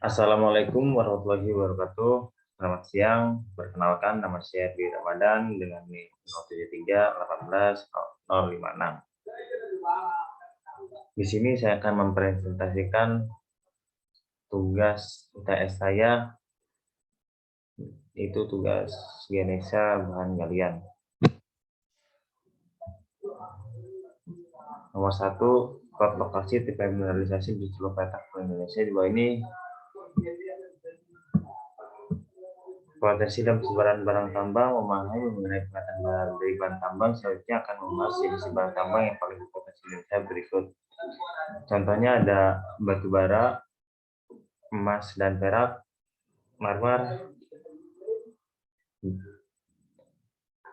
Assalamualaikum warahmatullahi wabarakatuh. Selamat siang. Perkenalkan, nama saya Dwi Ramadan dengan NIM 073 18 056. Di sini saya akan mempresentasikan tugas UTS saya, itu tugas Ganesha bahan galian. Nomor 1, plot lokasi tipe mineralisasi di seluruh peta Indonesia. Di bawah ini potensi dan persebaran barang tambang, memahami mengenai penataan barang dari bahan tambang. Selanjutnya akan membahas jenis barang tambang yang paling berpotensi di Indonesia berikut. Contohnya ada batu bara, emas dan perak, marmer.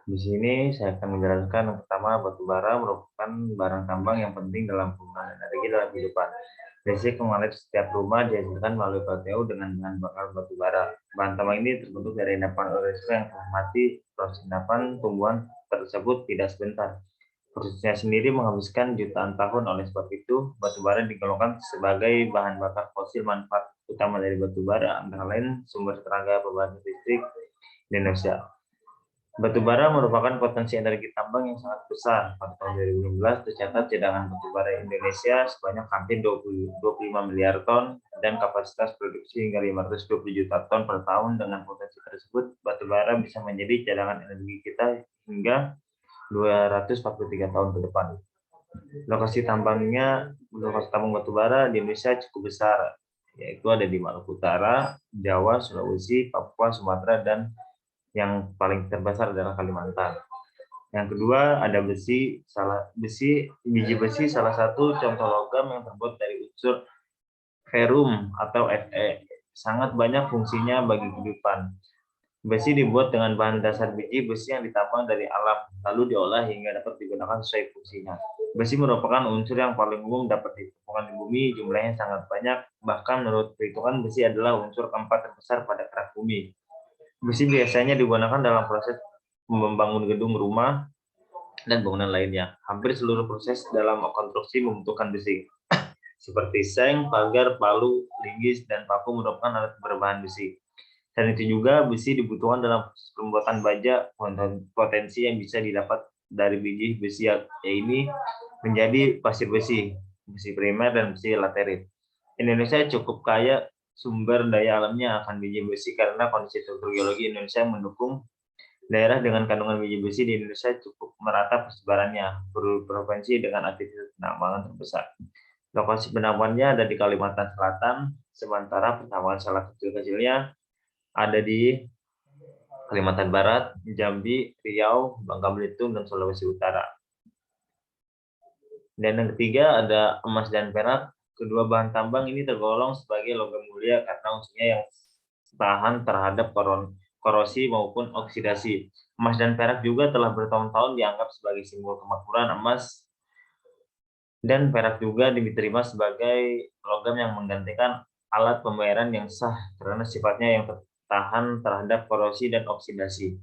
Di sini saya akan menjelaskan yang pertama, batu bara merupakan barang tambang yang penting dalam penggunaan energi dalam kehidupan. Listrik mengalir setiap rumah dihasilkan melalui PLTU dengan bahan bakar batu bara. Bahan tambang ini terbentuk dari endapan organisme yang telah mati. Proses endapan tumbuhan tersebut tidak sebentar. Prosesnya sendiri menghabiskan jutaan tahun. Oleh sebab itu, batu bara digolongkan sebagai bahan bakar fosil. Manfaat utama dari batu bara antara lain sumber tenaga pembangkit listrik di Indonesia. Batu bara merupakan potensi energi tambang yang sangat besar. Pada tahun 2016 tercatat cadangan batu bara Indonesia sebanyak hampir 25 miliar ton dan kapasitas produksi hingga 520 juta ton per tahun. Dengan potensi tersebut, batu bara bisa menjadi cadangan energi kita hingga 243 tahun ke depan. Lokasi tambang batu bara di Indonesia cukup besar, yaitu ada di Maluku Utara, Jawa, Sulawesi, Papua, Sumatera, dan yang paling terbesar adalah Kalimantan. Yang kedua ada biji besi salah satu contoh logam yang terbuat dari unsur ferrum atau Fe. Sangat banyak fungsinya bagi kehidupan. Besi dibuat dengan bahan dasar biji besi yang ditambang dari alam, lalu diolah hingga dapat digunakan sesuai fungsinya. Besi merupakan unsur yang paling umum dapat ditemukan di bumi, jumlahnya sangat banyak. Bahkan menurut perhitungan, besi adalah unsur keempat terbesar pada kerak bumi. Besi biasanya digunakan dalam proses membangun gedung, rumah, dan bangunan lainnya. Hampir seluruh proses dalam konstruksi membutuhkan besi, seperti seng, pagar, palu, linggis, dan paku merupakan alat berbahan besi. Dan itu juga besi dibutuhkan dalam proses pembuatan baja. Potensi yang bisa didapat dari biji besi ini menjadi pasir besi, besi primer, dan besi laterit. Indonesia cukup kaya sumber daya alamnya akan biji besi karena kondisi struktur geologi Indonesia mendukung. Daerah dengan kandungan biji besi di Indonesia cukup merata persebarannya, provinsi dengan aktivitas penambangan terbesar. Lokasi penambangannya ada di Kalimantan Selatan, sementara penambangan salah kecil-kecilnya ada di Kalimantan Barat, Jambi, Riau, Bangka Belitung, dan Sulawesi Utara. Dan yang ketiga ada emas dan perak. Kedua bahan tambang ini tergolong sebagai logam mulia karena unsurnya yang tahan terhadap korosi maupun oksidasi. Emas dan perak juga telah bertahun-tahun dianggap sebagai simbol kemakmuran. Emas dan perak juga diterima sebagai logam yang menggantikan alat pembayaran yang sah karena sifatnya yang tahan terhadap korosi dan oksidasi.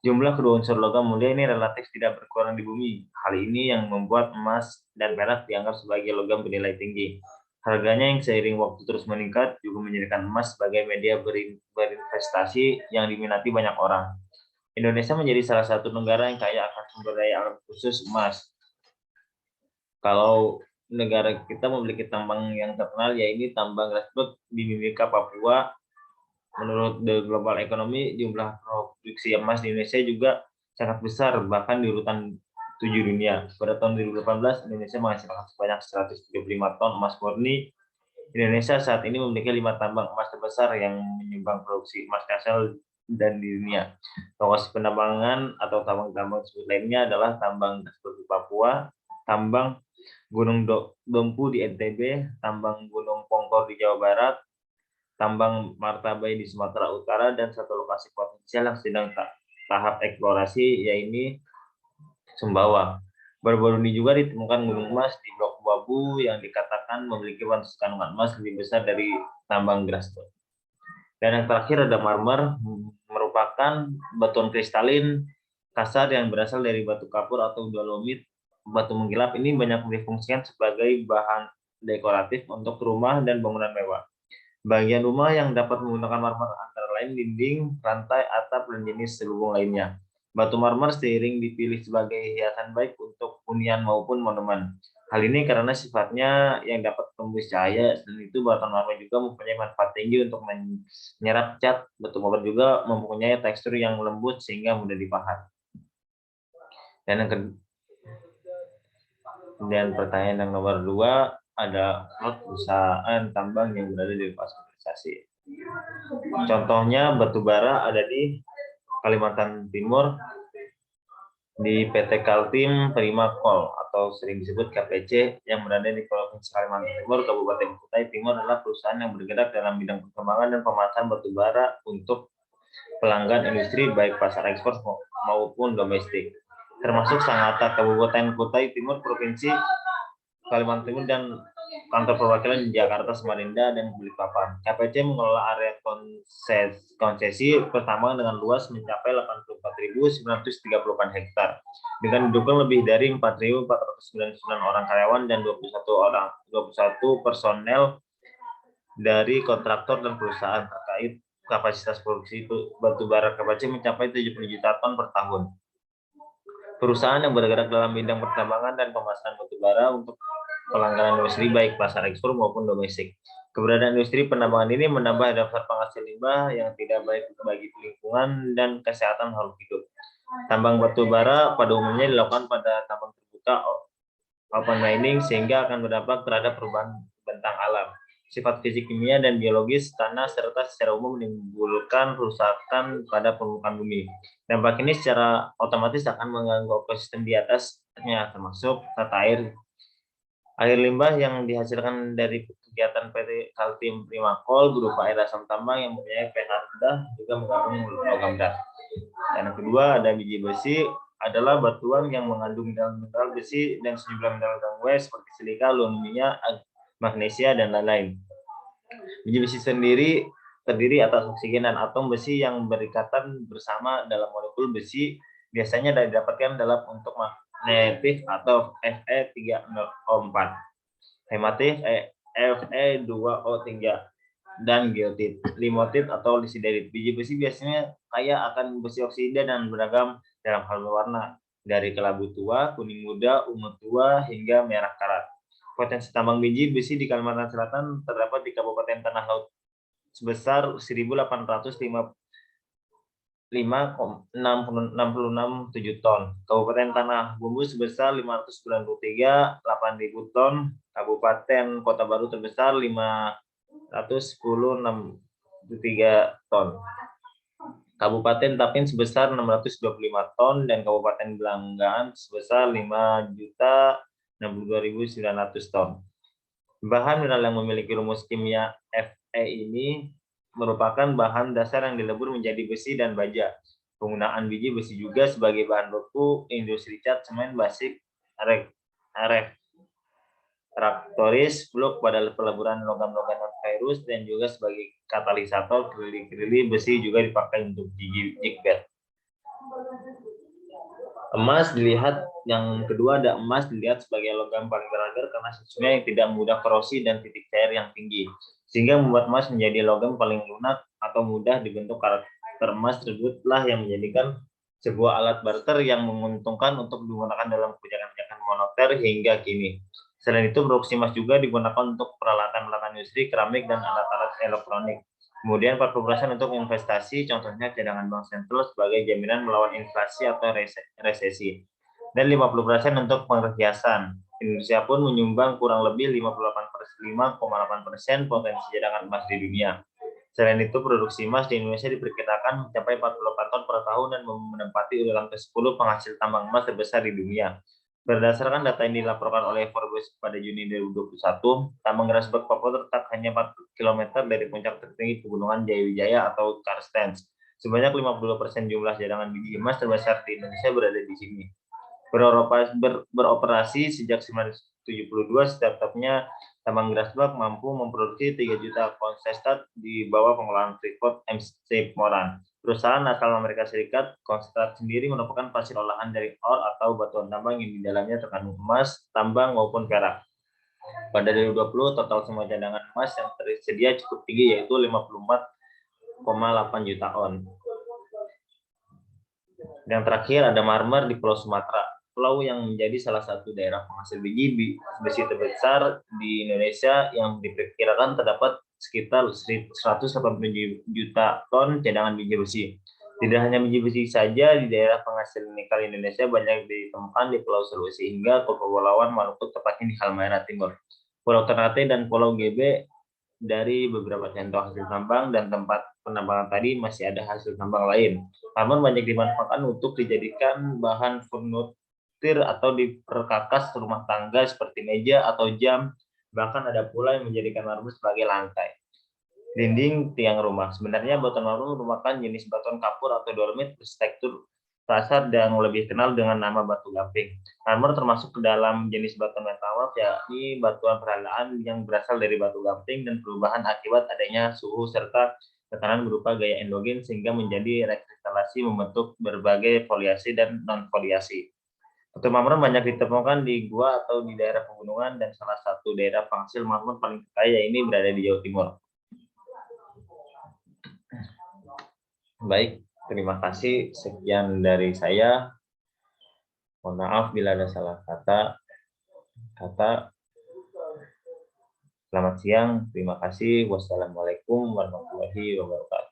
Jumlah kedua unsur logam mulia ini relatif tidak berkurang di bumi. Hal ini yang membuat emas dan perak dianggap sebagai logam bernilai tinggi. Harganya yang seiring waktu terus meningkat juga menjadikan emas sebagai media berinvestasi yang diminati banyak orang. Indonesia menjadi salah satu negara yang kaya akan sumber daya alam khusus emas. Kalau negara kita memiliki tambang yang terkenal, yaitu tambang Grasberg di Mimika, Papua. Menurut The Global Economy, jumlah produksi emas di Indonesia juga sangat besar, bahkan di urutan 7 dunia. Pada tahun 2018, Indonesia menghasilkan sebanyak 135 ton emas murni. Indonesia saat ini memiliki 5 tambang emas terbesar yang menyumbang produksi emas nasional dan di dunia. Lokasi penambangan atau tambang-tambang tersebut lainnya adalah tambang Grasberg di Papua, tambang Gunung Dompu di NTB, tambang Gunung Pongkor di Jawa Barat, tambang Martabai di Sumatera Utara, dan satu lokasi potensial yang sedang tahap eksplorasi, yaitu Sumbawa. Baru-baru ini juga ditemukan gunung emas di Blok Wabu yang dikatakan memiliki kandungan emas lebih besar dari tambang Grasberg. Dan yang terakhir ada marmer, merupakan batuan kristalin kasar yang berasal dari batu kapur atau dolomit. Batu menggilap ini banyak difungsikan sebagai bahan dekoratif untuk rumah dan bangunan mewah. Bagian rumah yang dapat menggunakan marmer antara lain dinding, rantai, atap, dan jenis selubung lainnya. Batu marmer seiring dipilih sebagai hiasan baik untuk hunian maupun monumen. Hal ini karena sifatnya yang dapat tembus cahaya, dan itu batu marmer juga mempunyai manfaat tinggi untuk menyerap cat. Batu marmer juga mempunyai tekstur yang lembut sehingga mudah dipahat. Dan yang dan pertanyaan yang nomor 2, ada perusahaan tambang yang berada di lepas organisasi. Contohnya batubara ada di Kalimantan Timur di PT Kaltim Prima Coal atau sering disebut KPC yang berada di Provinsi Kalimantan Timur, Kabupaten Kutai Timur adalah perusahaan yang bergerak dalam bidang perkembangan dan pemasaran batubara untuk pelanggan industri baik pasar ekspor maupun domestik. Termasuk Sangatta, Kabupaten Kutai Timur, Provinsi Kalimantan Timur, dan kantor perwakilan di Jakarta, Samarinda, dan Balikpapan. KPC mengelola area konsesi pertambangan dengan luas mencapai 84.938 hektar dengan didukung lebih dari 4.499 orang karyawan dan 21 personel dari kontraktor dan perusahaan. Terkait kapasitas produksi batubara, KPC mencapai 70 juta ton per tahun. Perusahaan yang bergerak dalam bidang pertambangan dan pemasaran batubara untuk pelanggan industri baik pasar ekspor maupun domestik. Keberadaan industri penambangan ini menambah daftar penghasil limbah yang tidak baik bagi lingkungan dan kesehatan makhluk hidup. Tambang batubara pada umumnya dilakukan pada tambang terbuka open mining sehingga akan berdampak terhadap perubahan bentang alam, sifat fisik, kimia, dan biologis tanah, serta secara umum menimbulkan kerusakan pada permukaan bumi. Dampak ini secara otomatis akan mengganggu ekosistem di atasnya, termasuk tata air. Air limbah yang dihasilkan dari kegiatan PT Kaltim Prima Coal berupa air asam tambang yang mempunyai pH rendah juga mengandung logam berat. Dan yang kedua ada biji besi, adalah batuan yang mengandung mineral besi dan sejumlah mineral gangguan seperti silika, aluminium, magnesia, dan lain-lain. Biji besi sendiri terdiri atas oksigen dan atom besi yang berikatan bersama dalam molekul besi, biasanya didapatkan dalam bentuk magnetif atau Fe3O4, hematif Fe2O3, dan geotit, limotit atau lisiderit. Biji besi biasanya kaya akan besi oksida dan beragam dalam hal warna, dari kelabu tua, kuning muda, ungu tua, hingga merah karat. Potensi tambang biji besi di Kalimantan Selatan terdapat di Kabupaten Tanah Laut sebesar 1.865,667 ton, Kabupaten Tanah Bumbu sebesar 593,8.000 ton, Kabupaten Kota Baru terbesar 510,603 ton, Kabupaten Tapin sebesar 625 ton, dan Kabupaten Belanggaan sebesar 5.062.900 ton. Bahan mineral yang memiliki rumus kimia Fe ini merupakan bahan dasar yang dilebur menjadi besi dan baja. Penggunaan biji besi juga sebagai bahan baku industri cat, semen, basik, refraktoris, fluk pada peleburan logam-logam non-ferrous, dan juga sebagai katalisator. Kerili-kerili besi juga dipakai untuk jig-bed. Emas dilihat, yang kedua ada emas dilihat sebagai logam paling berharga karena susunya yang tidak mudah korosi dan titik cair yang tinggi, sehingga membuat emas menjadi logam paling lunak atau mudah dibentuk. Karakter emas tersebutlah yang menjadikan sebuah alat barter yang menguntungkan untuk digunakan dalam kebijakan-kebijakan moneter hingga kini. Selain itu, produksi emas juga digunakan untuk peralatan-peralatan industri, keramik, dan alat-alat elektronik. Kemudian 40% untuk investasi, contohnya cadangan bank sentral sebagai jaminan melawan inflasi atau resesi. Dan 50% untuk perhiasan. Indonesia pun menyumbang kurang lebih 5,8% potensi cadangan emas di dunia. Selain itu, produksi emas di Indonesia diperkirakan mencapai 48 ton per tahun dan menempati urutan ke-10 penghasil tambang emas terbesar di dunia. Berdasarkan data yang dilaporkan oleh Forbes pada Juni 2021, tambang Grasberg Papua terletak hanya 4 km dari puncak tertinggi Pegunungan Jayawijaya atau Karstens. Sebanyak 50% jumlah cadangan biji emas terbesar di Indonesia berada di sini. Beroperasi sejak 1972, setiap-tiapnya tambang Grasberg mampu memproduksi 3 juta konsentrat di bawah pengelolaan Freeport MC Moran. Perusahaan asal Amerika Serikat. Konsentrat sendiri merupakan hasil olahan dari or atau batuan tambang yang di dalamnya terkandung emas, tambang, maupun perak. Pada 2020, total semua cadangan emas yang tersedia cukup tinggi, yaitu 54,8 juta on. Yang terakhir ada marmer di Pulau Sumatera, pulau yang menjadi salah satu daerah penghasil biji besi terbesar di Indonesia, yang diperkirakan terdapat sekitar 180 juta ton cadangan biji besi. Tidak hanya biji besi saja, di daerah penghasil nikel Indonesia banyak ditemukan di Pulau Sulawesi hingga Kepulauan Maluku, tepatnya di Halmahera Timur, Pulau Ternate, dan Pulau GB. Dari beberapa contoh hasil tambang dan tempat penambangan tadi, masih ada hasil tambang lain. Marmer banyak dimanfaatkan untuk dijadikan bahan furnitur atau diperkakas rumah tangga seperti meja atau jam. Bahkan ada pula yang menjadikan marmer sebagai lantai, dinding, tiang rumah. Sebenarnya beton marmer merupakan jenis beton kapur atau dolomit bertekstur kasar dan lebih kenal dengan nama batu gamping. Marmer termasuk ke dalam jenis batu metamorf, yakni batuan perandaan yang berasal dari batu gamping dan perubahan akibat adanya suhu serta tekanan berupa gaya endogen sehingga menjadi rekristalasi membentuk berbagai foliasi dan non-foliasi. Batu marmer banyak ditemukan di gua atau di daerah pegunungan, dan salah satu daerah penghasil marmer paling kaya ini berada di Jawa Timur. Baik, terima kasih. Sekian dari saya. Mohon maaf bila ada salah kata. Selamat siang. Terima kasih. Wassalamualaikum warahmatullahi wabarakatuh.